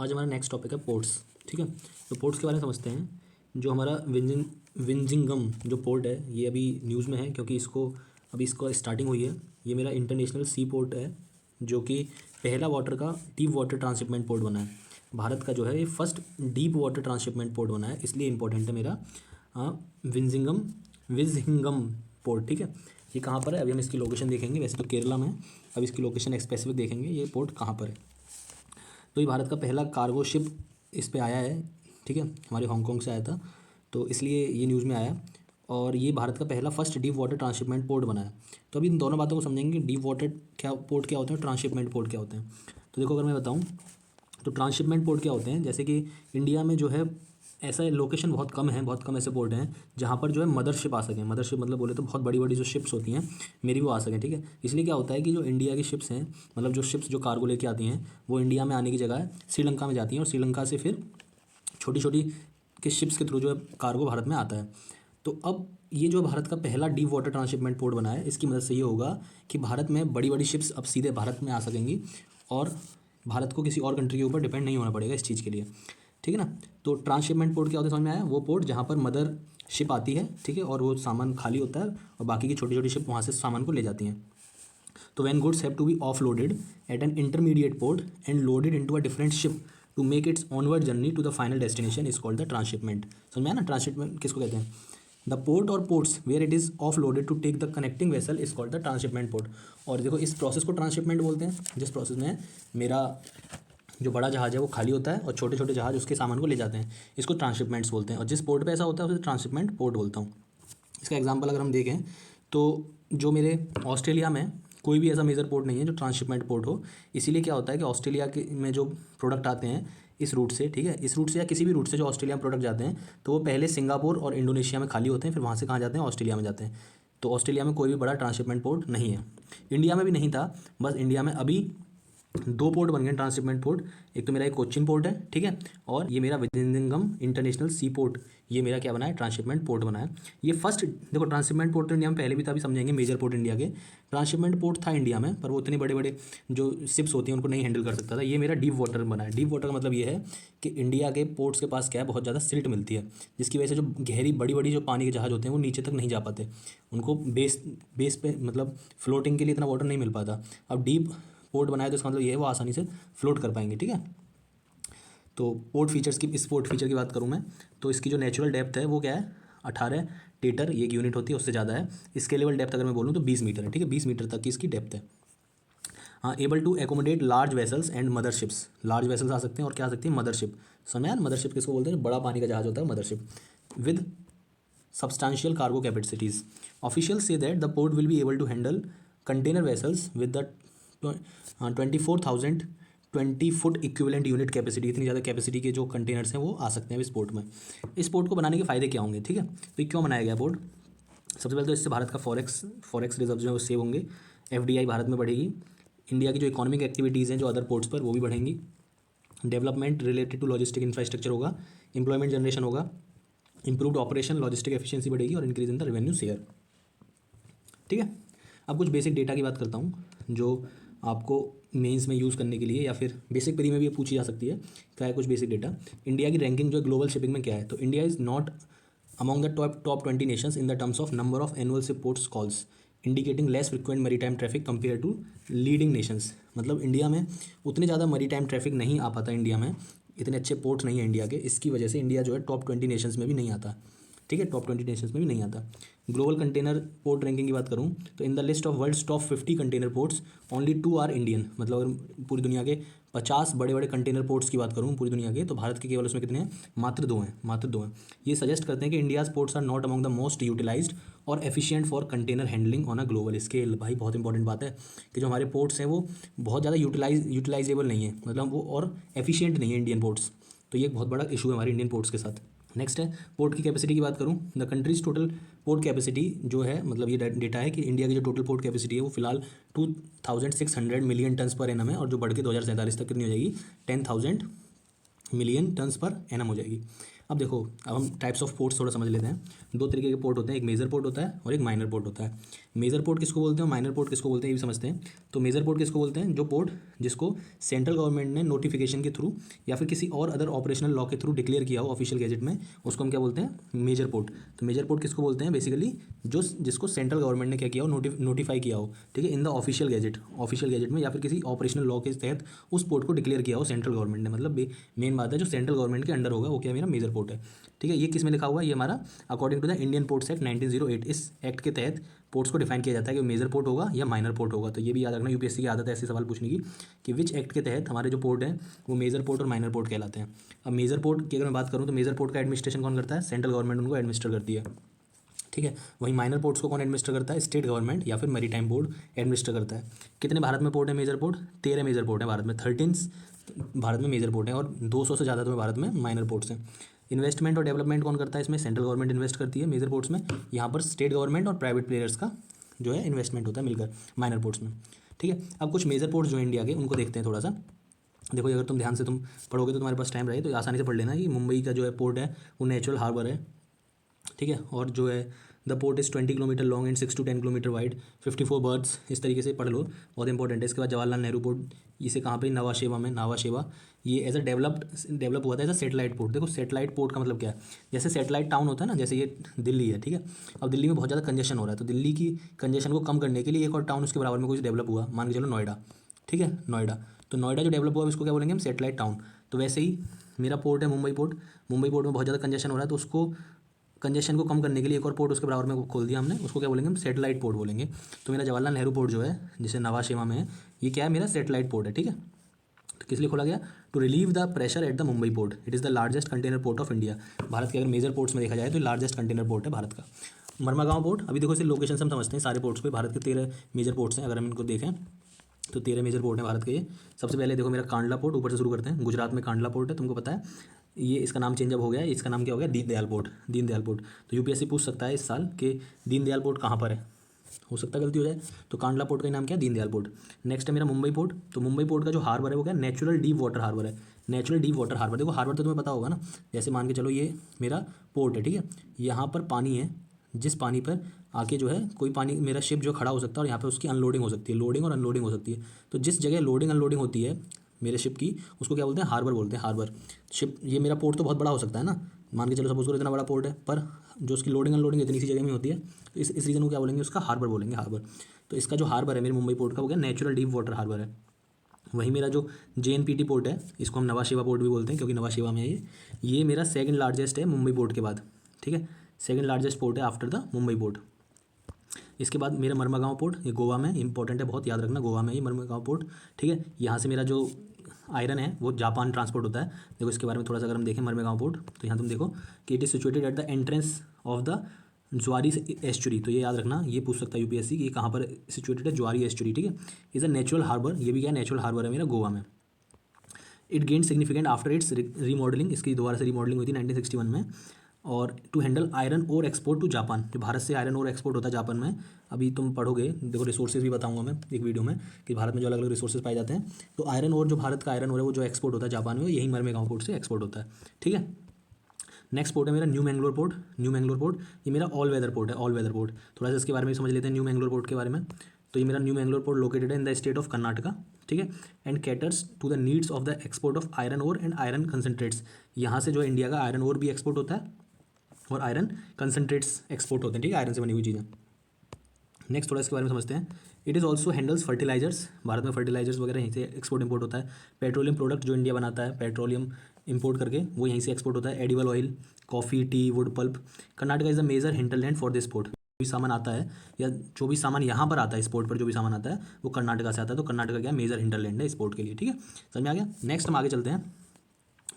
आज हमारा next topic है पोर्ट्स। ठीक है, तो पोर्ट्स के बारे में समझते हैं। जो हमारा विंजिंगम जो पोर्ट है ये अभी न्यूज़ में है क्योंकि इसको स्टार्टिंग हुई है। ये मेरा इंटरनेशनल सी पोर्ट है जो कि पहला वाटर का डीप वाटर ट्रांसशिपमेंट पोर्ट बना है। भारत का जो है ये first deep water transshipment port बना है, इसलिए इंपॉर्टेंट है मेरा विजिंगम पोर्ट। ठीक है, ये कहाँ पर है अभी हम इसकी लोकेशन देखेंगे। वैसे तो केरला में है, अब इसकी लोकेशन स्पेसिफिक देखेंगे ये पोर्ट कहाँ पर है। तो ये भारत का पहला कार्गो शिप इस पे आया है। ठीक है, हमारे हांगकांग से आया था तो इसलिए ये न्यूज़ में आया। और ये भारत का पहला first deep water transshipment port बना है। तो अभी इन दोनों बातों को समझेंगे, डीप वाटर पोर्ट क्या होते हैं, ट्रांसशिपमेंट पोर्ट क्या होते हैं। तो देखो अगर मैं बताऊँ तो ट्रांसशिपमेंट पोर्ट क्या होते हैं, जैसे कि इंडिया में जो है ऐसा लोकेशन बहुत कम है, बहुत कम ऐसे पोर्ट हैं जहाँ पर जो है मदरशिप आ सकें। मदरशिप मतलब बोले तो बहुत बड़ी बड़ी जो शिप्स होती हैं मेरी वो आ सकें। ठीक है, इसलिए क्या होता है कि जो इंडिया की शिप्स हैं, मतलब जो शिप्स जो कार्गो लेके आती हैं वो इंडिया में आने की जगह श्रीलंका में जाती हैं और श्रीलंका से फिर छोटी छोटी के शिप्स के थ्रू जो है कार्गो भारत में आता है। तो अब ये जो भारत का पहला डीप वाटर ट्रांसशिपमेंट पोर्ट बना है, इसकी मदद से ये होगा कि भारत में बड़ी बड़ी शिप्स अब सीधे भारत में आ सकेंगी और भारत को किसी और कंट्री के ऊपर डिपेंड नहीं होना पड़ेगा इस चीज़ के लिए। ठीक है ना। तो ट्रांसशिपमेंट पोर्ट क्या होता है समझ में आया, वो पोर्ट जहाँ पर मदर शिप आती है, ठीक है, और वो सामान खाली होता है और बाकी की छोटी छोटी शिप वहाँ से सामान को ले जाती हैं। तो when goods have to be offloaded at an intermediate port and loaded into a different ship to make its onward journey to the final destination is called the transshipment. समझ में आया ना, ट्रांसशिपमेंट किसको कहते हैं। द पोर्ट और ports where it is off loaded to take the connecting vessel is called the transshipment port. और देखो इस प्रोसेस को ट्रांसशिपमेंट बोलते हैं जिस प्रोसेस में मेरा जो बड़ा जहाज़ है वो खाली होता है और छोटे छोटे जहाज़ उसके सामान को ले जाते हैं, इसको ट्रांसशिपमेंट्स बोलते हैं। और जिस पोर्ट पे ऐसा होता है उसे ट्रांसशिपमेंट पोर्ट बोलता हूँ। इसका एग्जांपल अगर हम देखें तो जो मेरे ऑस्ट्रेलिया में कोई भी ऐसा मेजर पोर्ट नहीं है जो ट्रांसशिपमेंट पोर्ट हो। इसीलिए क्या होता है कि ऑस्ट्रेलिया के में जो प्रोडक्ट आते हैं इस रूट से, ठीक है, इस रूट से या किसी भी रूट से जो ऑस्ट्रेलिया में प्रोडक्ट जाते हैं तो वो पहले सिंगापुर और इंडोनेशिया में खाली होते हैं, फिर वहाँ से कहाँ जाते हैं, ऑस्ट्रेलिया में जाते हैं। तो ऑस्ट्रेलिया में कोई भी बड़ा ट्रांसशिपमेंट पोर्ट नहीं है, इंडिया में भी नहीं था। बस इंडिया में अभी दो पोर्ट बन गए ट्रांसशिपमेंट पोर्ट। एक तो मेरा एक कोचिन पोर्ट है, ठीक है, और ये मेरा विजिंगम इंटरनेशनल सी पोर्ट, ये मेरा क्या बना है, ट्रांसशिपमेंट पोर्ट बना है। ये फर्स्ट देखो ट्रांसशिपमेंट पोर्ट तो इंडिया में पहले भी था, अभी समझेंगे मेजर पोर्ट इंडिया के। ट्रांसशिपमेंट पोर्ट था इंडिया में पर वो इतने बड़े बड़े जो शिप्स होती हैं उनको नहीं हैंडल कर सकता था। ये मेरा डीप वाटर बना है। डीप वाटर का मतलब ये है कि इंडिया के पोर्ट्स के पास क्या है, बहुत ज़्यादा सिल्ट मिलती है जिसकी वजह से जो गहरी बड़ी बड़ी जो पानी के जहाज़ होते हैं वो नीचे तक नहीं जा पाते, उनको बेस पे मतलब फ्लोटिंग के लिए इतना वाटर नहीं मिल पाता। अब डीप पोर्ट बनाए तो इसका मतलब ये है वो आसानी से फ्लोट कर पाएंगे। ठीक है, तो पोर्ट फीचर्स की, इस पोर्ट फीचर की बात करूँ मैं तो इसकी जो नेचुरल डेप्थ है वो क्या है, 18 टेटर ये एक यूनिट होती है, उससे ज़्यादा है। इसके लेवल डेप्थ अगर मैं बोलूँ तो 20 मीटर है। ठीक है, 20 मीटर तक की इसकी डेप्थ है। हाँ, able to accommodate large vessels and motherships. Large vessels आ सकते हैं और क्या आ सकती है, मदरशिप। समझ यार, मदरशिप किसको बोलते हैं, बड़ा पानी का जहाज होता है mothership. With substantial cargo capacities. Officials say that the port will be able to handle container vessels with the 24,000 20 foot equivalent unit capacity. इतनी ज़्यादा कैपेसिटी के जो कंटेनर्स हैं वो आ सकते हैं इस पोर्ट में। इस पोर्ट को बनाने के फ़ायदे क्या होंगे, ठीक है, तो ये क्यों बनाया गया पोर्ट। सबसे पहले तो इससे भारत का फॉरेक्स रिजर्व जो है वो सेव होंगे, FDI भारत में बढ़ेगी, इंडिया की जो इकोनॉमिक एक्टिविटीज़ हैं जो अदर पोर्ट्स पर वो भी बढ़ेंगी, development related to logistic infrastructure होगा, एम्प्लॉयमेंट जनरेशन होगा, इंप्रूव्ड ऑपरेशन लॉजिस्टिक एफिशिएंसी बढ़ेगी और increase in the revenue share. ठीक है, अब कुछ बेसिक डेटा की बात करता हूँ जो आपको मेंस में यूज़ करने के लिए या फिर बेसिक प्री में भी पूछी जा सकती है। क्या है कुछ बेसिक डेटा, इंडिया की रैंकिंग जो ग्लोबल शिपिंग में क्या है, तो India is not among the top 20 nations in the terms of number of annual ship ports calls indicating less frequent maritime traffic compare to leading nations. मतलब India में उतने ज़्यादा मैरीटाइम ट्रैफिक नहीं आ पाता, इंडिया में इतने अच्छे पोर्ट्स नहीं है इंडिया के, इसकी वजह से इंडिया जो है टॉप 20 नेशंस में भी नहीं आता। ठीक है, टॉप 20 नेशंस में भी नहीं आता। ग्लोबल कंटेनर पोर्ट रैंकिंग की बात करूँ तो in the list of world's top 50 container ports only 2 are Indian. मतलब अगर पूरी दुनिया के 50 बड़े बड़े कंटेनर पोर्ट्स की बात करूँ पूरी दुनिया के, तो भारत के केवल उसमें कितने हैं, मात्र 2 हैं, मात्र 2 हैं। ये सजेस्ट करते हैं कि India's ports are not among the most utilized और efficient for container handling on a global scale. भाई बहुत इंपॉर्टेंट बात है कि जो हमारे पोर्ट्स हैं वो बहुत ज़्यादा यूटिलाइजेबल नहीं है, मतलब वो और एफिशिएंट नहीं है इंडियन पोर्ट्स। तो ये एक बहुत बड़ा इशू है हमारे इंडियन पोर्ट्स के साथ। नेक्स्ट है पोर्ट की कैपेसिटी की बात करूँ, the countries total port capacity जो है, मतलब ये डेटा है कि इंडिया की जो टोटल पोर्ट कैपेसिटी है वो फिलहाल 2600 मिलियन टन्स पर एनम है और जो बढ़ के 2047 तक कितनी हो जाएगी, 10,000 मिलियन टन्स पर एनम हो जाएगी। अब देखो, अब हम टाइप्स ऑफ पोर्ट्स थोड़ा समझ लेते हैं। दो तरीके के पोर्ट होते हैं, एक मेजर पोर्ट होता है और एक माइनर पोर्ट होता है। मेजर पोर्ट किसको बोलते हैं और माइनर पोर्ट किसको बोलते हैं ये भी समझते हैं। तो मेजर पोर्ट किसको बोलते हैं, जो पोर्ट जिसको सेंट्रल गवर्नमेंट ने नोटिफिकेशन के थ्रू या फिर किसी और अदर ऑपरेशनल लॉ के थ्रू डिक्लेयर किया हो ऑफिशियल गैजेट में, उसको हम क्या बोलते हैं, मेजर पोर्ट। तो मेजर पोर्ट किसको बोलते हैं, बेसिकली जो जिसको सेंट्रल गवर्नमेंट ने क्या किया हो, नोटिफाई किया हो, ठीक है, इन द ऑफिशियल गैजेट में या फिर किसी ऑपरेशनल लॉ के तहत उस पोर्ट को डिक्लेयर किया हो सेंट्रल गवर्नमेंट ने। मतलब मेन बात है, जो सेंट्रल गवर्नमेंट के अंडर होगा वो क्या मेरा मेजर पोर्ट है, ठीक है। ये किस में लिखा हुआ है, ये हमारा according to the Indian ports act 1908, इस एक्ट के तहत पोर्ट्स को डिफाइन किया जाता है कि मेजर पोर्ट होगा या माइनर पोर्ट होगा। तो ये भी याद रखना, यूपीएससी की आदत है ऐसे सवाल पूछने की कि विच एक्ट के तहत हमारे जो पोर्ट हैं वो मेजर पोर्ट और माइनर पोर्ट कहलाते हैं। अब मेजर पोर्ट की अगर मैं बात करूँ तो मेजर पोर्ट का एडमिनिस्ट्रेशन कौन करता है, सेंट्रल गवर्नमेंट उनको एडमिनिस्टर करती है, ठीक है। वहीं माइनर पोर्ट्स को कौन एडमिनिस्टर करता है, स्टेट गवर्नमेंट या फिर मैरीटाइम बोर्ड एडमिनिस्टर करता है। कितने भारत में पोर्ट है मेजर पोर्ट, 13 मेजर पोर्ट है भारत में, 13 भारत में मेजर पोर्ट है और 200 से ज़्यादा तो भारत में माइनर पोर्ट्स हैं। इन्वेस्टमेंट और डेवलपमेंट कौन करता है इसमें, सेंट्रल गवर्नमेंट इन्वेस्ट करती है मेजर पोर्ट्स में। यहाँ पर स्टेट गवर्नमेंट और प्राइवेट प्लेयर्स का जो है इन्वेस्टमेंट होता है मिलकर माइनर पोर्ट्स में, ठीक है। अब कुछ मेजर पोर्ट्स जो है इंडिया के, उनको देखते हैं थोड़ा सा। देखो, अगर तुम ध्यान से तुम पढ़ोगे तो तुम्हारे पास टाइम रहे तो आसानी से पढ़ लेना कि मुंबई का जो है पोर्ट है वो नेचुरल हार्बर है, ठीक है। और जो है the port is 20 kilometre long and 6 to 10 kilometre wide, 54 birds, इस तरीके से पढ़ लो, बहुत इंपॉर्टेंट है। इसके बाद जवाहरलाल नेहरू पोर्ट, इसे कहाँ पे, नवा शेवा में, नावा शेवा। ये एज अ डेवलप हुआ था एज अ सेटेलाइट पोर्ट। देखो सेटेलाइट पोर्ट का मतलब क्या है, जैसे सेटेलाइट टाउन होता है ना, जैसे ये दिल्ली है, ठीक है। अब दिल्ली में बहुत ज़्यादा कंजेशन हो रहा है, तो दिल्ली की कंजेशन को कम करने के लिए एक और टाउन उसके बराबर में कुछ डेवलप हुआ, मान के चलो नोएडा, ठीक है, नोएडा। तो नोएडा जो डेवलप हुआ इसको क्या बोलेंगे हम, सेटेलाइट टाउन। तो वैसे ही मेरा पोर्ट है मुंबई पोर्ट, मुंबई पोर्ट में बहुत ज़्यादा कंजेशन हो रहा है, तो उसको कंजेशन को कम करने के लिए एक और पोर्ट उसके बराबर में खोल दिया हमने, उसको क्या बोलेंगे हम, सेटेलाइट पोर्ट बोलेंगे। तो मेरा जवाहरलाल नेहरू पोर्ट जो है, जिसे नवा शेवा में है, ये क्या है, मेरा सेटेलाइट पोर्ट है, ठीक है। तो किस लिए खोला गया, to relieve the pressure at the Mumbai port, it is the largest container port of India. Bharat के अगर मेजर पोर्ट्स में देखा जाए तो लार्जेस्ट कंटेनर पोर्ट है भारत का। मरमागांव पोर्ट, अभी देखो इसे लोकेशन से हम समझते हैं सारे पोर्ट्स को। भारत के 13 मेजर पोर्ट्स हैं, अगर हम इनको देखें तो 13 मेजर पोर्ट हैं भारत के ये। सबसे पहले देखो मेरा कांडला पोर्ट, ऊपर से शुरू करते हैं, गुजरात में कांडला पोर्ट है, तुमको पता है ये इसका नाम चेंज अब हो गया है, इसका नाम क्या हो गया, दीनदयाल पोर्ट, दीनदयाल पोर्ट। तो यूपीएससी पूछ सकता है इस साल कि दीनदयाल पोर्ट कहाँ पर है, हो सकता है गलती हो जाए, तो कांडला पोर्ट का नाम क्या है, दीनदयाल पोर्ट। नेक्स्ट है मेरा मुंबई पोर्ट, तो मुंबई पोर्ट का जो हार्बर है वो क्या, नेचुरल डीप वाटर हार्बर है, नेचुरल डीप वाटर हार्बर। देखो हार्बर तो तुम्हें पता होगा ना, जैसे मान के चलो ये मेरा पोर्ट है, ठीक है, यहाँ पर पानी है, जिस पानी पर आके जो है कोई पानी मेरा शिप जो खड़ा हो सकता है और यहाँ पे उसकी अनलोडिंग हो सकती है, लोडिंग और अनलोडिंग हो सकती है। तो जिस जगह लोडिंग अनलोडिंग होती है मेरे शिप की, उसको क्या बोलते हैं, हार्बर बोलते हैं, हार्बर। शिप, ये मेरा पोर्ट तो बहुत बड़ा हो सकता है ना, मान के चलो सपोज करो इतना बड़ा पोर्ट है, पर जो उसकी लोडिंग अनलोडिंग इतनी सी जगह में होती है, तो इस रीज़न को क्या बोलेंगे, उसका हार्बर बोलेंगे, हार्बर। तो इसका जो हार्बर है मेरे मुंबई पोर्ट का वो क्या, नेचुरल डीप वाटर हार्बर है। वहीं मेरा जो JNPT पोर्ट है, इसको हम नवा शेवा पोर्ट भी बोलते हैं क्योंकि नवा शेवा में है ये मेरा सेकंड लार्जेस्ट है मुंबई पोर्ट के बाद, ठीक है, सेकंड लार्जेस्ट पोर्ट है आफ्टर द मुंबई पोर्ट। इसके बाद मेरा मरमागांव पोर्ट, ये गोवा में, इंपॉर्टेंट है बहुत, याद रखना, गोवा में ये मरमागांव पोर्ट, ठीक है। यहाँ से मेरा जो आयरन है वो जापान ट्रांसपोर्ट होता है। देखो इसके बारे में थोड़ा सा अगर हम देखें मरमागांव पोर्ट, तो यहाँ तुम देखो कि it is situated at the entrance of the ज्वारी एस्चुरी। तो ये याद रखना, ये पूछ सकता है यूपीएससी कि ये कहाँ पर सिचुएटेड है, ज्वारी एस्चुरी, ठीक है। इज़ अ नेचुरल हार्बर, ये भी क्या है, नेचुरल हार्बर है मेरा गोवा में। It gain significant after it's remodelling, इसकी दोबारा से रीमॉडलिंग हुई थी 1961 में। और टू हैंडल आयरन और एक्सपोर्ट टू जापान, जो भारत से आयरन और एक्सपोर्ट होता है जापान में। अभी तुम पढ़ोगे, देखो रिसोर्सेज भी बताऊंगा मैं एक वीडियो में कि भारत में जो अलग अलग रिसोर्सेज पाए जाते हैं। तो आयरन और जो भारत का आयरन और है वो जो एक्सपोर्ट होता है जापान में, यही मरमेगांव पोर्ट से एक्सपोर्ट होता है, ठीक है। नेक्स्ट पोर्ट है मेरा new Mangalore port, new Mangalore port ये मेरा ऑल वेदर पोर्ट है, ऑल वेदर पोर्ट। थोड़ा सा इसके बारे में समझ लेते हैं न्यू मैंगलोर पोर्ट के बारे में। तो ये मेरा न्यू मैंगलोर पोर्ट लोकेटेड है in the state of Karnataka, ठीक है, and caters to the needs of the export of iron ore and iron concentrates. यहाँ से जो इंडिया का आयरन ओर भी एक्सपोर्ट होता है और आयरन कंसनट्रेट्स एक्सपोर्ट होते हैं, ठीक है, आयरन से बनी हुई चीज़ें। नेक्स्ट थोड़ा इसके बारे में समझते हैं। It is also handles fertilisers, Bharat में फर्टिलाइजर्स वगैरह यहीं से एक्सपोर्ट इंपोर्ट होता है। पेट्रोलियम प्रोडक्ट जो इंडिया बनाता है, पेट्रोलियम इंपोर्ट करके वो यहीं से एक्सपोर्ट होता है। Edible oil, coffee, tea, wood pulp. Karnataka is the major hinterland for this port. जो भी सामान आता है या जो भी सामान यहाँ पर आता है, इस पोर्ट पर जो भी सामान आता है वो कर्नाटका से आता है। तो कर्नाटका क्या मेजर हिंटरलैंड है इस पोर्ट के लिए, ठीक है, समझ में आ गया। नेक्स्ट हम आगे चलते हैं,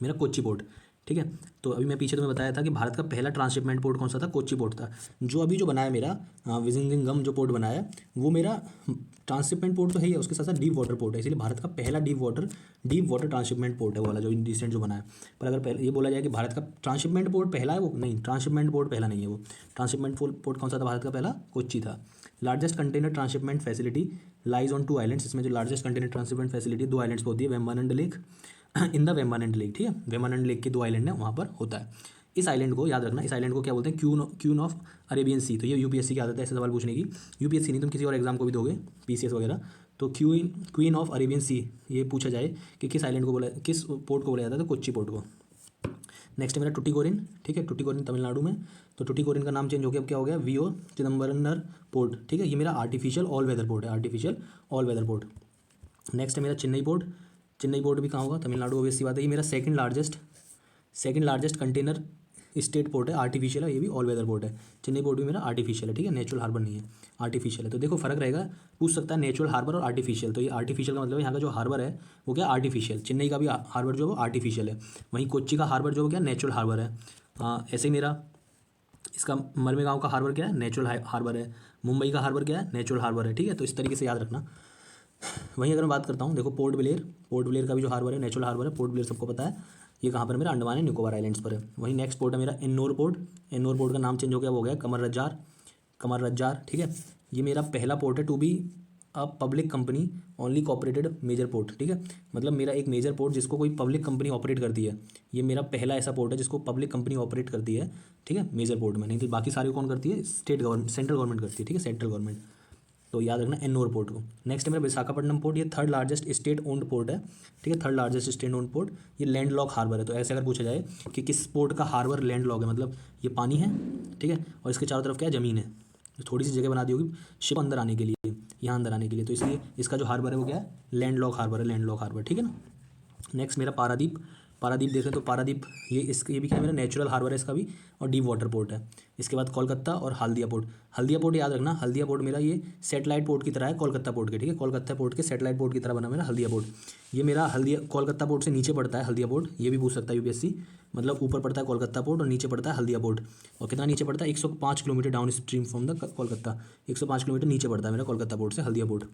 मेरा कोच्चि पोर्ट, ठीक है। तो अभी मैं पीछे तुम्हें बताया था कि भारत का पहला ट्रांसशिपमेंट पोर्ट कौन सा था, कोच्चि पोर्ट था। जो अभी जो बना है मेरा विजिंगम जो पोर्ट बनाया है वो मेरा ट्रांसशिपमेंट पोर्ट तो है ही है, उसके साथ साथ डीप वाटर पोर्ट है, इसलिए भारत का पहला डीप वाटर ट्रांसशिपमेंट पोर्ट है वो वाला जो रिसेंट जो बना है। पर अगर पहले ये बोला जाए कि भारत का ट्रांसशिपमेंट पोर्ट पहला है, वो नहीं, ट्रांसशिपमेंट पोर्ट पहला नहीं है वो। ट्रांसशिपमेंट पोर्ट कौन सा था भारत का पहला, कोच्चि था। Largest container transshipment facility lies on 2 islands. इसमें जो largest container transshipment facility 2 islands पर होती है, वेम्बानंड लेक इन द वेम्बानंड लेक, ठीक है, वेम्बानंड लेक के 2 आइलैंड है वहाँ पर होता है। इस आइलैंड को याद रखना, इस आइलैंड को क्या बोलते हैं, क्यून ऑफ अरेबियन सी। तो ये यूपीएससी की आदत है ऐसे सवाल पूछने की, यूपीएससी नहीं तुम किसी और एग्जाम को भी दोगे, पीसीएस वगैरह। तो क्वीन ऑफ अरेबियन सी ये पूछा जाए कि किस आइलैंड को बोला, किस पोर्ट को बोला जाता है, तो कोच्चि पोर्ट को। नेक्स्ट है मेरा टुटीकोरिन, ठीक है, टुटीकोरिन तमिलनाडु में। तो टुटीकोरिन का नाम चेंज हो गया, अब क्या हो गया, वीओ चिदम्बरम पोर्ट, ठीक है। ये मेरा आर्टिफिशियल ऑल वेदर पोर्ट है, artificial all weather port. Next है मेरा चेन्नई पोर्ट, चेन्नई पोर्ट भी कहाँ होगा, तमिलनाडु, ऑब्वियस सी बात है। ये मेरा second largest container state port है, आर्टिफिशियल है, ये भी ऑल वेदर पोर्ट है। चेन्नई पोर्ट भी मेरा आर्टिफिशियल है, ठीक है, नेचुरल हार्बर नहीं है, आर्टिफिशियल है। तो देखो फर्क रहेगा, पूछ सकता है नेचुरल हार्बर और आर्टिफिशियल। तो ये आर्टिफिशियल का मतलब यहाँ का जो हार्बर है वो क्या, आर्टिफिशियल। चेन्नई का भी हार्बर जो है वो आर्टिफिशियल है, वहीं कोच्चि का हार्बर जो है क्या, नेचुरल हार्बर है। ऐसे ही मेरा इसका मरमेगांव का हार्बर क्या है, नेचुरल हार्बर है। मुंबई का हार्बर क्या है, नेचुरल हार्बर है, ठीक है। तो इस तरीके से याद रखना। वहीं अगर मैं बात करता हूँ, देखो पोर्ट ब्लेयर का भी जो हार्बर है नेचुरल हार्बर है। पोर्ट ब्लेयर सबको पता है, ये कहाँ पर मेरा, अंडमान एंड निकोबार आइलैंड्स पर है। वहीं नेक्स्ट पोर्ट है मेरा एन्नोर पोर्ट, एन्नोर पोर्ट का नाम चेंज हो गया, वो हो गया कमर रज्जार, ठीक है। ये मेरा पहला पोर्ट है to be a public company only corporated major port, ठीक है। मतलब मेरा एक मेजर पोर्ट जिसको कोई पब्लिक कंपनी ऑपरेट करती है, ये मेरा पहला ऐसा पोर्ट है जिसको पब्लिक कंपनी ऑपरेट करती है, ठीक है, मेजर पोर्ट में। नहीं तो बाकी सारे कौन करती है, सेंट्रल गवर्नमेंट करती है, ठीक है, सेंट्रल गवर्नमेंट। तो याद रखना एन्नोर पोर्ट को। नेक्स्ट है मेरा विशाखापट्टनम पोर्ट, ये third largest state owned port है, ठीक है, third largest state owned port. ये लैंड लॉक हार्बर है। तो ऐसे अगर पूछा जाए कि किस पोर्ट का हार्बर लैंड लॉक है, मतलब ये पानी है, ठीक है, और इसके चारों तरफ क्या है, ज़मीन है, तो थोड़ी सी जगह बना दी होगी शिप अंदर आने के लिए, यहाँ अंदर आने के लिए, तो इसलिए इसका जो हार्बर है वो क्या है, लैंड लॉक हार्बर है, लैंड लॉक हार्बर, ठीक है ना। नेक्स्ट मेरा पारादीप देख रहे हैं, तो पारादीप ये भी क्या है, मेरा नेचुरल हार्बर है इसका भी, और डीप वाटर पोर्ट है। इसके बाद कोलकाता और हल्दिया पोर्ट याद रखना, हल्दिया पोर्ट मेरा ये सैटेलाइट पोर्ट की तरह है कोलकाता पोर्ट के, ठीक है, कोलकाता पोर्ट के सैटेलाइट पोर्ट की तरह बना मेरा हल्दिया पोर्ट। ये मेरा कोलकाता पोर्ट से नीचे पड़ता है हल्दिया पोर्ट, ये भी पूछ सकता है यूपीएससी, मतलब ऊपर पड़ता है कोलकाता पोर्ट और नीचे पड़ता है हल्दिया पोर्ट। और कितना नीचे पड़ता है, 105 kilometre down stream from the Kolkata, 105 kilometre नीचे पड़ता है मेरा कोलकाता पोर्ट से हल्दिया पोर्ट।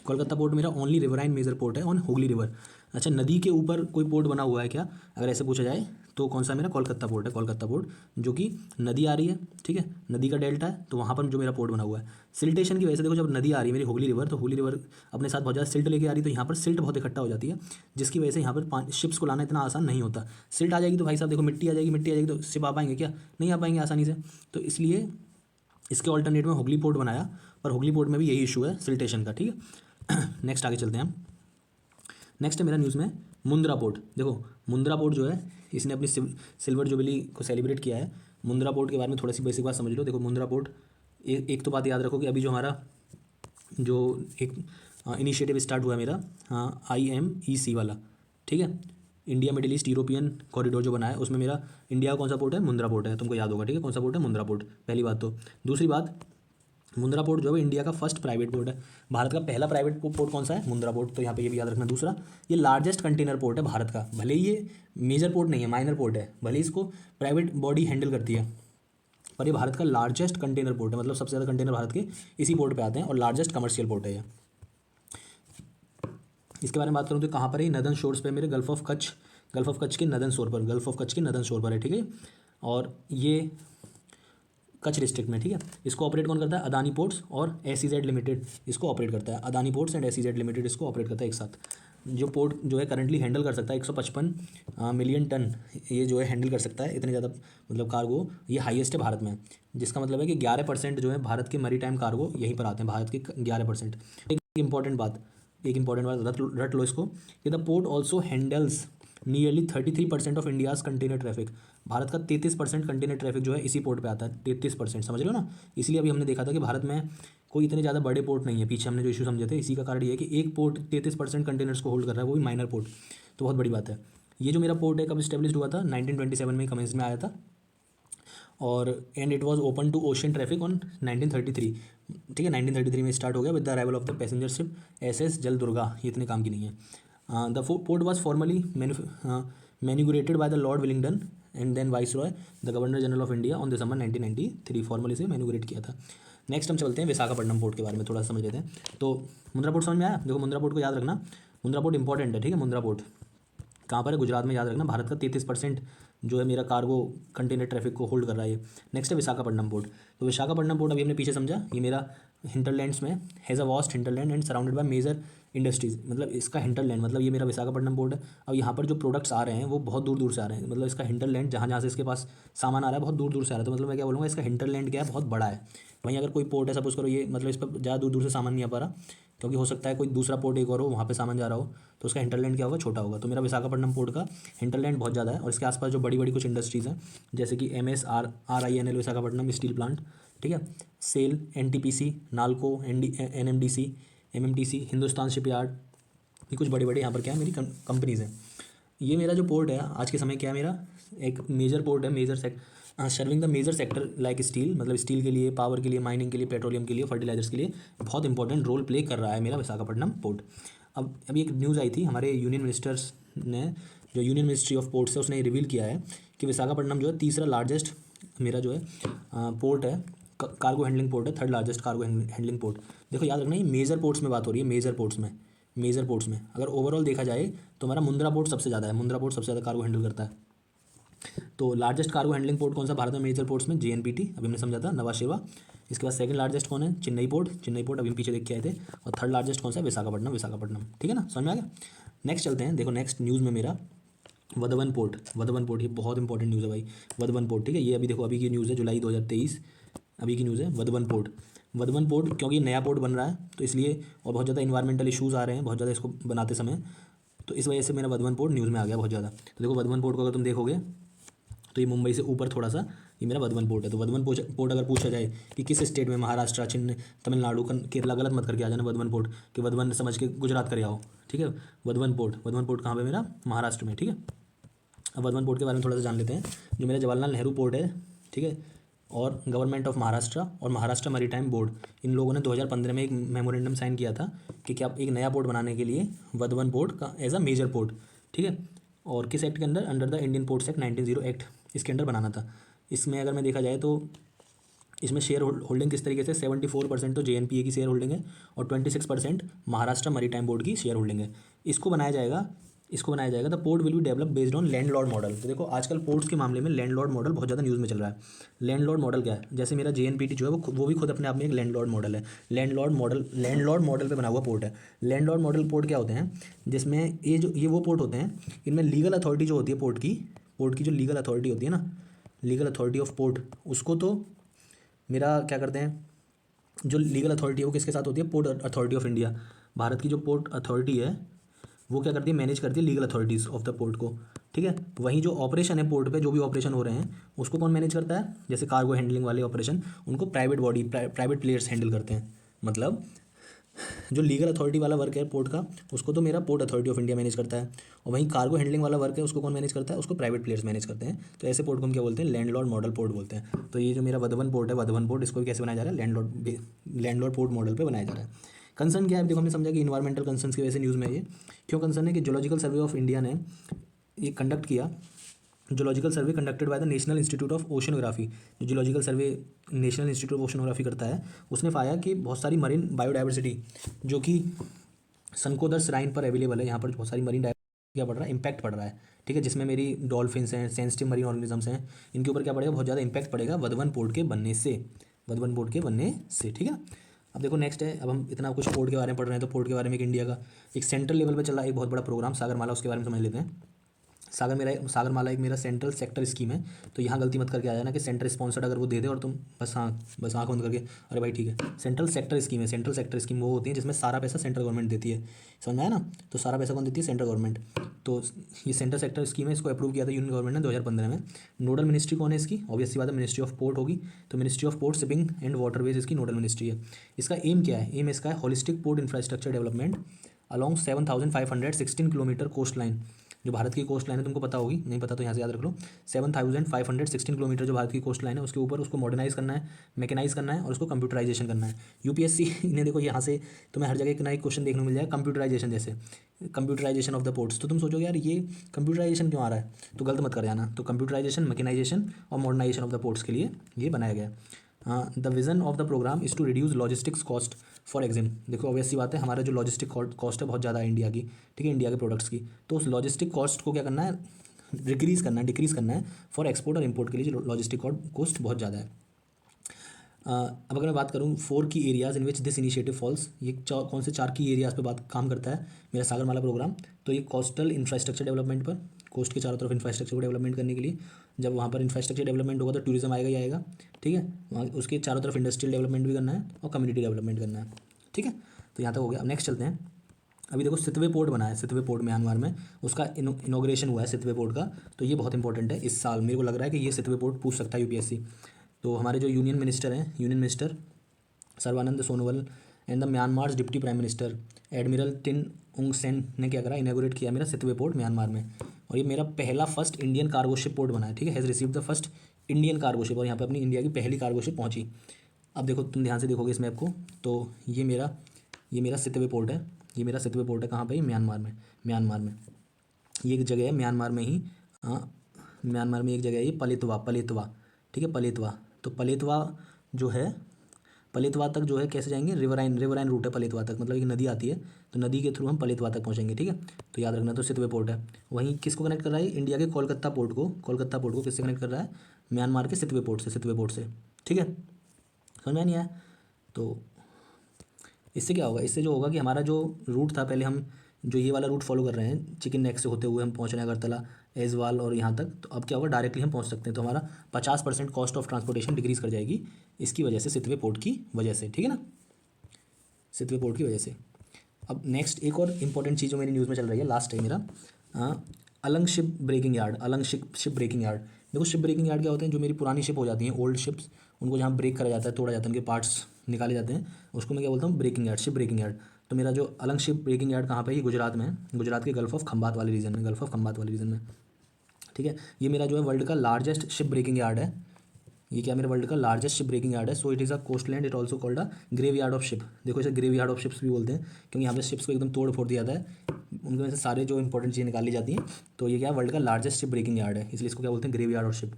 कोलकाता पोर्ट मेरा ओनली रिवराइन मेजर पोर्ट है ऑन हुगली रिवर। अच्छा, नदी के ऊपर कोई पोर्ट बना हुआ है क्या, अगर ऐसे पूछा जाए तो कौन सा मेरा, कोलकाता पोर्ट है, कोलकाता पोर्ट, जो कि नदी आ रही है, ठीक है, नदी का डेल्टा है, तो वहाँ पर जो मेरा पोर्ट बना हुआ है। सिल्टेशन की वजह से देखो, जब नदी आ रही है मेरी हुगली रिवर, तो हुगली रिवर अपने साथ बहुत ज़्यादा सिल्ट लेके आ रही है, तो यहाँ पर सिल्ट बहुत इकट्ठा हो जाती है, जिसकी वजह से यहाँ पर शिप्स को लाना इतना आसान नहीं होता। सिल्ट आ जाएगी तो भाई साहब देखो मिट्टी आ जाएगी तो शिप आ पाएंगे क्या, नहीं आ पाएंगे आसानी से। तो इसलिए इसके ऑल्टरनेट में हुगली पोर्ट बनाया, पर हुगली पोर्ट में भी यही इशू है सिल्टेशन का, ठीक है। नेक्स्ट आगे चलते हैं हम। नेक्स्ट है मेरा न्यूज़ में मुंद्रा पोर्ट। देखो मुंद्रा पोर्ट जो है, इसने अपनी सिल्वर जुबली को सेलिब्रेट किया है। मुंद्रा पोर्ट के बारे में थोड़ी सी बेसिक बात समझ लो। देखो मुंद्रा पोर्ट, एक तो बात याद रखो कि अभी जो हमारा जो एक इनिशिएटिव स्टार्ट हुआ है मेरा, IMEC वाला, ठीक है, India middle east European corridor जो बना है, उसमें मेरा इंडिया का कौन सा पोर्ट है, मुंद्रा पोर्ट है, तुमको याद होगा, ठीक है, कौन सा पोर्ट है, मुंद्रा पोर्ट, पहली बात तो। दूसरी बात, मुंद्रा पोर्ट जो है इंडिया का फर्स्ट प्राइवेट पोर्ट है। भारत का पहला प्राइवेट पोर्ट कौन सा है, मुंद्रा पोर्ट, तो यहाँ पे ये भी याद रखना। दूसरा, ये लार्जेस्ट कंटेनर पोर्ट है भारत का, भले ही ये मेजर पोर्ट नहीं है, माइनर पोर्ट है, भले ही इसको प्राइवेट बॉडी हैंडल करती है, पर ये भारत का लार्जेस्ट कंटेनर पोर्ट है, मतलब सबसे ज़्यादा कंटेनर भारत के इसी पोर्ट पर आते हैं, और लार्जेस्ट कमर्शियल पोर्ट है ये। इसके बारे में बात करूँ तो कहाँ पर है, नदन शोर्स पे मेरे गल्फ ऑफ कच्छ के नदन शोर पर है, ठीक है। और ये कच्छ डिस्ट्रिक्ट में, ठीक है। इसको ऑपरेट कौन करता है, अदानी पोर्ट्स और SEZ लिमिटेड इसको ऑपरेट करता है, Adani ports and SEZ limited इसको ऑपरेट करता है एक साथ। जो पोर्ट जो है करंटली हैंडल कर सकता है 155 मिलियन टन, ये जो है हैंडल कर सकता है, इतने ज़्यादा मतलब कार्गो, ये हाईएस्ट है भारत में, जिसका मतलब है कि 11% जो है भारत के मरी टाइम कार्गो यहीं पर आते हैं, भारत के 11%। एक इंपॉर्टेंट बात रट लो इसको, कि the port also handles nearly 33% of India's container traffic. Bharat का 33% कंटेनर ट्रैफिक जो है इसी पोर्ट पे आता है, 33%, समझ रहे हो ना। इसलिए अभी हमने देखा था कि भारत में कोई इतने ज़्यादा बड़े पोर्ट नहीं है, पीछे हमने जो इशू समझे थे, इसी का कारण ये है कि एक पोर्ट 33% कंटेनर्स को होल्ड कर रहा है, वो भी माइनर पोर्ट, तो बहुत बड़ी बात है। ये जो मेरा पोर्ट है कब स्टेब्लिश हुआ था, 1927 में कमेंस में आया था, और and it was open to ocean traffic on 1933, ठीक है, 1933 में स्टार्ट हो गया with the arrival of the passenger ship SS Jal Durga, ये इतने काम की नहीं है। The port was formally inaugurated by the lord Willingdon and then viceroy the governor general of India on December 1993, formally से मैन्यूरेट किया था। नेक्स्ट हम चलते हैं विशाखापट्टनम पोर्ट के बारे में थोड़ा समझ लेते हैं। तो मुंद्रा पोर्ट समझ में आया, देखो मुंद्रा पोर्ट को याद रखना, मुंद्रा पोर्ट इंपॉर्टेंट है, ठीक है। मुंद्रा पोर्ट कहाँ पर है, गुजरात में, याद रखना। भारत का 33% जो है मेरा कार्गो कंटेनर ट्रैफिक को होल्ड कर रहा है ये। नेक्स्ट है विशाखापट्टनम पोर्ट। तो विशाखापट्टनम पोर्ट अभी हमने पीछे समझा, ये मेरा हिंटरलैंड्स में, has a vast hinterland and surrounded by major industries. मतलब इसका हिंटरलैंड मतलब ये मेरा विशाखापट्टनम पोर्ट है। अब यहाँ पर जो प्रोडक्ट्स आ रहे हैं वो बहुत दूर दूर से आ रहे हैं। मतलब इसका हिंटरलैंड जहाँ जहाँ से इसके पास सामान आ रहा है बहुत दूर दूर से आ रहा है। तो मतलब मैं क्या बोलूँगा, इसका हिंटरलैंड क्या है, बहुत बड़ा है। वहीं अगर कोई पोर्ट है, सपोज करो ये, मतलब इस पर ज़्यादा दूर दूर से सामान नहीं आ पा रहा, क्योंकि हो सकता है कोई दूसरा पोर्ट एक और हो, वहाँ पे सामान जा रहा हो, तो उसका हिंटरलैंड क्या होगा, छोटा होगा। तो मेरा विशाखापट्टनम पोर्ट का हिंटरलैंड बहुत ज़्यादा है। और इसके आसपास जो बड़ी बड़ी कुछ इंडस्ट्रीज़ हैं, जैसे कि MSRINL विशाखापट्टनम स्टील प्लांट, ठीक है, SAIL, NTPC, NALCO, NMDC, MMTC, Hindustan shipyard, ये कुछ बड़े बड़े यहाँ पर क्या है मेरी कंपनीज़ हैं। ये मेरा जो पोर्ट है आज के समय क्या है, मेरा एक मेजर पोर्ट है, major serving the major sector like steel, मतलब स्टील के लिए, पावर के लिए, माइनिंग के लिए, पेट्रोलियम के लिए, फर्टिलाइजर्स के लिए बहुत इंपॉर्टेंट रोल प्ले कर रहा है मेरा विशाखापट्टनम पोर्ट। अब अभी एक न्यूज़ आई थी हमारे यूनियन मिनिस्टर्स ने, जो यूनियन मिनिस्ट्री ऑफ पोर्ट्स है उसने रिवील किया है कि विशाखापट्टनम जो है तीसरा लार्जेस्ट मेरा जो है पोर्ट है, कार्गो हैंडलिंग पोर्ट है, third largest cargo handling port. देखो याद रखना, ये मेजर पोर्ट्स में बात हो रही है, मेजर पोर्ट्स में अगर ओवरऑल देखा जाए तो हमारा मुंद्रा पोर्ट सबसे ज़्यादा है, मुंद्रा पोर्ट सबसे ज़्यादा कार्गो हैंडल करता है। तो लार्जेस्ट कार्गो हैंडलिंग पोर्ट कौन सा भारत में मेजर पोर्ट्स में, JNPT, अभी हमने समझा था, नवाशेवा। इसके बाद सेकंड लार्जेस्ट कौन है, चेन्नई पोर्ट अभी हम पीछे देख के आए थे। और थर्ड लार्जेस्ट कौन सा है, विशाखापट्टनम, ठीक है ना, समझ में आ गया। नेक्स्ट चलते हैं, देखो नेक्स्ट न्यूज़ में मेरा वधवन पोर्ट, ये बहुत इंपॉर्टेंट न्यूज़ है भाई, वधवन पोर्ट, ठीक है। ये अभी देखो अभी की न्यूज़ है, जुलाई 2023 अभी की न्यूज़ है, वधवन पोर्ट क्योंकि नया पोर्ट बन रहा है तो इसलिए, और बहुत ज़्यादा इन्वायरमेंटल इशूज़ आ रहे हैं बहुत ज़्यादा इसको बनाते समय, तो इस वजह से मेरा वधवन पोर्ट न्यूज़ में आ गया बहुत ज़्यादा। तो देखो वधवन पोर्ट को अगर तुम देखोगे तो ये मुंबई से ऊपर थोड़ा सा ये मेरा वधवन पोर्ट है। तो वधवन पोर्ट अगर पूछा जाए कि किस स्टेट में, महाराष्ट्र, तमिलनाडु, केरला, गलत मत करके आ जाना वधवन पोर्ट, कि वधवन समझ के गुजरात कर आओ, ठीक है। वधवन पोर्ट कहाँ पे मेरा, महाराष्ट्र में, ठीक है। अब वधवन पोर्ट के बारे में थोड़ा सा जान लेते हैं। जो मेरा जवाहरलाल नेहरू पोर्ट है, ठीक है, और गवर्नमेंट ऑफ महाराष्ट्र और महाराष्ट्र मैरीटाइम बोर्ड, इन लोगों ने 2015 में एक मेमोरेंडम साइन किया था कि क्या एक नया पोर्ट बनाने के लिए वधवन पोर्ट का एज अ मेजर पोर्ट, ठीक है। और किस एक्ट के under, under the Indian ports act 1900 act, इसके अंडर बनाना था। इसमें अगर मैं देखा जाए तो इसमें शेयर होल्डिंग किस तरीके से, 74% तो JNPA की शेयर होल्डिंग है और 26% महाराष्ट्र मैरीटाइम बोर्ड की शेयर होल्डिंग है। इसको बनाया जाएगा the port will be develop based on landlord model. तो देखो आजकल पोर्ट्स के मामले में लैंडलॉर्ड मॉडल बहुत ज़्यादा न्यूज़ में चल रहा है। लैंडलॉर्ड मॉडल क्या है, जैसे मेरा JNPT जो है वो भी खुद अपने आप में एक लैंडलॉर्ड मॉडल है। लैंडलॉर्ड मॉडल पे बना हुआ पोर्ट है। लैंडलॉर्ड मॉडल पोर्ट क्या होते हैं, जिसमें ये वो पोर्ट होते हैं, इनमें लीगल अथॉरिटी जो होती है पोर्ट की जो लीगल अथॉरिटी होती है ना, लीगल अथॉरिटी ऑफ पोर्ट, उसको तो मेरा क्या करते हैं, जो लीगल अथॉरिटी है वो किसके साथ होती है, port authority of India. Bharat की जो पोर्ट अथॉरिटी है वो क्या करती है, मैनेज करती है legal authorities of the port को, ठीक है। वहीं जो ऑपरेशन है पोर्ट पे, जो भी ऑपरेशन हो रहे हैं उसको कौन मैनेज करता है, जैसे कार्गो हैंडलिंग वाले ऑपरेशन उनको प्राइवेट प्लेयर्स हैंडल करते हैं। मतलब जो लीगल अथॉरिटी वाला वर्क है पोर्ट का, उसको तो मेरा port authority of India manage करता है, और वहीं कार्गो हैंडलिंग वाला वर्क है उसको कौन मैनेज करता है, उसको प्राइवेट प्लेयर्स मैनेज करते हैं। तो ऐसे पोर्ट को हम क्या बोलते हैं, लैंडलॉर्ड मॉडल पोर्ट बोलते हैं। तो ये जो मेरा वधवन पोर्ट है, वधवन पोर्ट, इसको भी कैसे बनाया जा रहा है, लैंडलॉर्ड पोर्ट मॉडल पर बनाया जा रहा है। कंसर्न क्या है, देखो हमने समझा कि इन्वायरमेंटल कंसर्न की वजह से न्यूज़ में ये क्यों कंसर्न है, कि जोलॉजिकल सर्वे ऑफ इंडिया ने ये कंडक्ट किया, zoological survey conducted by the national institute of oceanography. जो zoological survey national institute of oceanography करता है, उसने पाया कि बहुत सारी मरीन बायोडाइवर्सिटी जो कि सनकोदर श्राइन पर अवेलेबल है, यहाँ पर बहुत सारी मरीन क्या पड़ रहा है, इम्पैक्ट पड़ रहा है, ठीक है। जिसमें मेरी डॉल्फिन्स हैं, सेंसिटिव मरीन ऑर्गेनिजम्स हैं, इनके ऊपर क्या पड़ेगा, बहुत ज़्यादा इंपैक्ट पड़ेगा वधवन पोर्ट के बनने से, ठीक है। अब देखो नेक्स्ट है, अब हम इतना कुछ पोर्ट के बारे में पढ़ रहे हैं तो पोर्ट के बारे में एक इंडिया का एक सेंट्रल लेवल पे चल रहा है एक बहुत बड़ा प्रोग्राम सागरमाला, उसके बारे में समझ लेते हैं। सागरमाला एक मेरा सेंट्रल सेक्टर स्कीम है। तो यहाँ गलती मत करके आ जाना कि सेंटर स्पॉन्सर्ड अगर वो दे दे और तुम बस आँख बंद करके अरे भाई ठीक है, सेंट्रल सेक्टर स्कीम है। सेंट्रल सेक्टर स्कीम वो होती है जिसमें सारा पैसा सेंट्रल गवर्नमेंट देती है, समझ में आया ना। तो सारा पैसा कौन देती है, सेंट्रल गवर्नमेंट। तो ये सेंट्रल सेक्टर स्कीम है, इसको अप्रूव किया था यूनियन गवर्नमेंट ने 2015 में। नोडल मिनिस्ट्री कौन है इसकी, ऑब्वियस सी बात है, मिनिस्ट्री ऑफ पोर्ट होगी। तो ministry of port, shipping and waterways इसकी नोडल मिनिस्ट्री है। इसका एम क्या है, एम इसका है holistic port infrastructure development along 7516 kilometre coast line. जो भारत की कोस्ट लाइन है तुमको पता होगी, नहीं पता तो यहाँ से याद रख लो। 7516 किलोमीटर जो भारत की कोस्ट लाइन है उसके ऊपर उसको मॉडर्नाइज करना है, मैकेनाइज करना है और उसको कंप्यूटराइजेशन करना है। UPSC ने देखो यहाँ से तुम्हें हर जगह एक ना एक क्वेश्चन देखने को मिल जाएगा कंप्यूटराइजेशन, जैसे कंप्यूटराइजेशन ऑफ द पोर्ट्स। तो तुम सोचोगे यार ये कंप्यूटराइजेशन क्यों आ रहा है, तो गलत मत कर जाना। तो कंप्यूटराइजेशन, मैकेनाइजेशन और मॉडर्नाइजेशन ऑफ द पोर्ट्स के लिए ये बनाया गया। The vision of the programme is to reduce logistics cost for exam. देखो ऑब्वियस सी बात है, हमारा जो लॉजिस्टिक कॉस्ट है बहुत ज़्यादा है इंडिया की, ठीक है, इंडिया के प्रोडक्ट्स की। तो उस लॉजिस्टिक कॉस्ट को क्या करना है, डिक्रीज़ करना है फॉर एक्सपोर्ट और इम्पोर्ट के लिए जो लॉजिस्टिक कॉस्ट बहुत ज़्यादा है। अब अगर मैं बात करूँ 4 की areas in which this initiative falls, ये कौन से 4 की एरियाज़ पे बात काम करता है मेरा सागरमाला प्रोग्राम। तो ये कोस्टल इंफ्रास्ट्रक्चर डेवलपमेंट पर, कोस्ट के चारों तरफ इंफ्रास्ट्रक्चर को डेवलपमेंट करने के लिए, जब वहाँ पर इंफ्रास्ट्रक्चर डेवलपमेंट होगा तो टूरिज्म आएगा ही आएगा, ठीक है। वहाँ उसके चारों तरफ इंडस्ट्रियल डेवलपमेंट भी करना है और कम्युनिटी डेवलपमेंट करना है, ठीक है। तो यहाँ तक हो गया। अब नेक्स्ट चलते हैं। अभी देखो सितवे पोर्ट बना है, सितवे पोर्ट म्यांमार में, उसका इनॉग्रेशन हुआ है सितवे पोर्ट का। तो ये बहुत इंपॉर्टेंट है इस साल, मेरे को लग रहा है कि ये सितवे पोर्ट पूछ सकता है यूपीएससी। तो हमारे जो यूनियन मिनिस्टर हैं, union minister Sarbananda Sonowal and the Myanmar's deputy prime minister admiral Tin Aung Sein ने क्या करा, इनॉग्रेट किया मेरा सितवे पोर्ट म्यांमार में। और ये मेरा पहला first Indian cargo ship port बना है, ठीक है। Has receive the first Indian cargo ship, और यहाँ पे अपनी इंडिया की पहली कार्गो शिप पहुँची। अब देखो तुम ध्यान से देखोगे इस मैप को, तो ये मेरा सितवे पोर्ट है, ये मेरा सितवे पोर्ट है। कहाँ पे? म्यांमार में, म्यांमार में ये एक जगह है, म्यांमार में ही, हाँ म्यांमार में एक जगह है ये पलेतवा, पलेतवा, ठीक है, पलेतवा। तो पलेतवा जो है, पलेतवा तक जो है कैसे जाएंगे, रिवराइन रूट है पलेतवा तक, मतलब एक नदी आती है, तो नदी के थ्रू हम पलेतवा तक पहुँचेंगे, ठीक है। तो याद रखना, तो सितवे पोर्ट है। वहीं किसको कनेक्ट कर रहा है, इंडिया के कोलकाता पोर्ट को, कोलकाता पोर्ट को किससे कनेक्ट कर रहा है, म्यांमार के सितवे पोर्ट से, सितवे पोर्ट से, ठीक है। समझ में नहीं आया? तो इससे क्या होगा, इससे जो होगा कि हमारा जो रूट था पहले, हम जो ये वाला रूट फॉलो कर रहे हैं चिकन नेक से होते हुए हम पहुँच रहे हैं अगरतला, एजवाल और यहाँ तक, तो अब क्या होगा, डायरेक्टली हम पहुँच सकते हैं। तो हमारा 50% कॉस्ट ऑफ ट्रांसपोर्टेशन डिक्रीज़ कर जाएगी इसकी वजह से, सितवे पोर्ट की वजह से, ठीक है ना, सितवे पोर्ट की वजह से। अब नेक्स्ट एक और इंपॉर्टेंट चीज़ जो मेरी न्यूज़ में चल रही है, लास्ट है मेरा, Alang ship breaking yard, Alang ship breaking yard. देखो शिप ब्रेकिंग यार्ड क्या होते हैं, जो मेरी पुरानी शिप हो जाती हैं, ओल्ड शिप्स, उनको जहाँ ब्रेक करा जाता है, तोड़ा जाता है, उनके पार्ट्स निकाले जाते हैं, उसको मैं क्या बोलता हूँ, breaking yard, ship breaking yard. तो मेरा जो अलंग शिप ब्रेकिंग यार्ड कहाँ पे है, ये गुजरात में है, गुजरात के गल्फ ऑफ खंबात वाले रीजन में, गल्फ ऑफ खंबात वाले रीजन में, ठीक है। ये मेरा जो है वर्ल्ड का लार्जेस्ट शिप ब्रेकिंग यार्ड है, ये क्या मेरा वर्ल्ड का लार्जेस्ट शिप ब्रेकिंग यार्ड है। So it is a coast land, it also called a grave yard of ship. देखो इसे ग्रेव यार्ड ऑफ शिप्स भी बोलते हैं, क्योंकि यहाँ पे शिप्स को एकदम तोड़ फोड़ दिया जाता है, उनके में से सारे जो इंपॉर्टेंट चीज़ें निकाली जाती हैं। तो ये क्या वर्ल्ड का लार्जेस्ट शिप ब्रेकिंग यार्ड है, इसलिए इसको क्या बोलते हैं, grave yard of ship.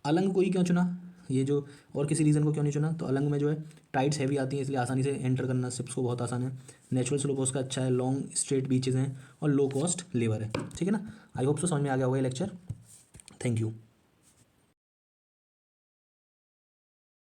Alang को ही क्यों चुना, ये जो और किसी रीज़न को क्यों नहीं चुना, तो अलंग में जो है टाइड्स हैवी आती हैं, इसलिए आसानी से एंटर करना शिप्स को बहुत आसान है, नेचुरल स्लोप उसका अच्छा है, लॉन्ग स्ट्रेट बीचेज़ हैं और लो कॉस्ट लेबर है, ठीक है ना। आई होप सो समझ में आ गया होगा ये लेक्चर। Thank you.